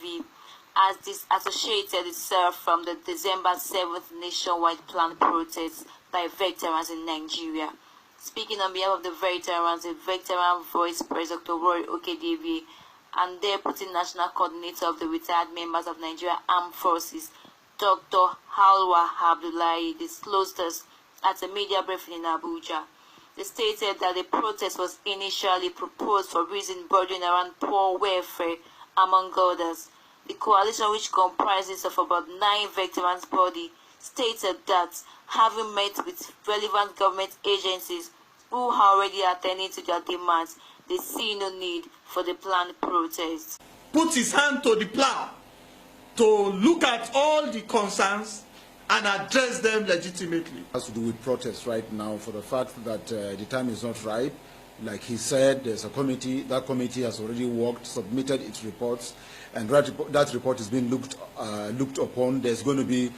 OKDV, as disassociated itself from the December 7th nationwide planned protest by veterans in Nigeria. Speaking on behalf of the veterans, the veteran voice President Dr. Roy OKDV and Deputy National Coordinator of the retired members of Nigeria Armed Forces, Dr. Halwa Abdullahi, disclosed this at a media briefing in Abuja. They stated that the protest was initially proposed for reasons bordering around poor welfare, among others. The coalition, which comprises of about 9 veterans bodies, stated that having met with relevant government agencies who are already attending to their demands, they see no need for the planned protest. Put his hand to the plow to look at all the concerns and address them legitimately. It has to do with protests right now for the fact that the time is not right. Like he said, there's a committee. That committee has already worked, submitted its reports, and that report is being looked upon. There's going to be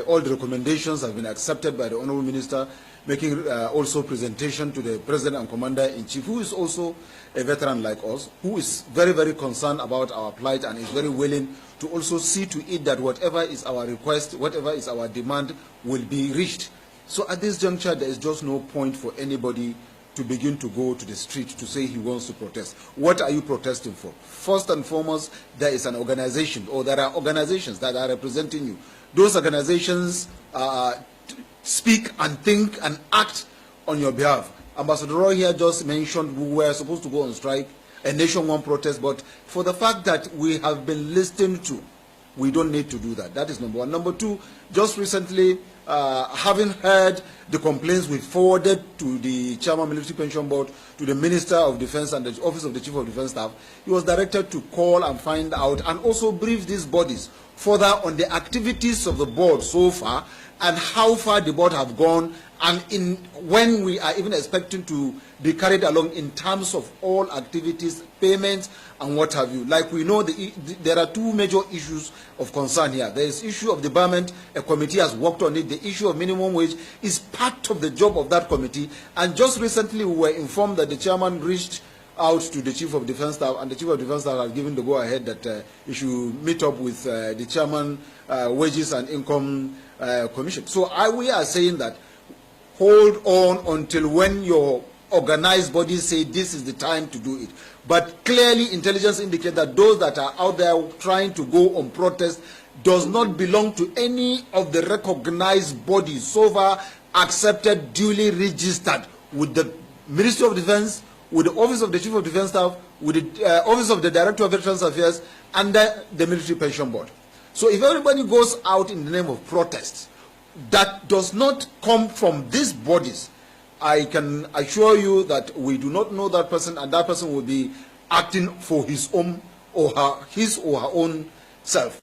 all the recommendations have been accepted by the Honourable Minister, making also presentation to the President and Commander-in-Chief, who is also a veteran like us, who is very, very concerned about our plight and is very willing to also see to it that whatever is our request, whatever is our demand will be reached. So at this juncture, there is just no point for anybody to begin to go to the street to say he wants to protest. What are you protesting for? First and foremost, there is an organization, or there are organizations that are representing you. Those organizations speak and think and act on your behalf. Ambassador Roy here just mentioned we were supposed to go on strike, a nationwide protest, but for the fact that we have been listened to, we don't need to do that. That is number one. Number two, just recently, having heard the complaints we forwarded to the Chairman Military Pension Board, to the Minister of Defense and the Office of the Chief of Defense Staff, he was directed to call and find out and also brief these bodies further on the activities of the board so far and how far the board have gone, and when we are even expecting to be carried along in terms of all activities, payments, and what have you. Like we know, there are 2 major issues of concern here. There is issue of debarment. A committee has worked on it. The issue of minimum wage is part of the job of that committee. And just recently, we were informed that the chairman reached out to the Chief of Defense Staff, and the Chief of Defense Staff has given the go-ahead that he should meet up with the Chairman Wages and Income Commission. So we are saying that hold on until when your organized bodies say this is the time to do it. But clearly, intelligence indicates that those that are out there trying to go on protest does not belong to any of the recognized bodies so far accepted, duly registered with the Ministry of Defense, with the Office of the Chief of Defense Staff, with the Office of the Director of Veterans Affairs, and the Military Pension Board. So if everybody goes out in the name of protest, that does not come from these bodies, I can assure you that we do not know that person, and that person will be acting for his own or her own self.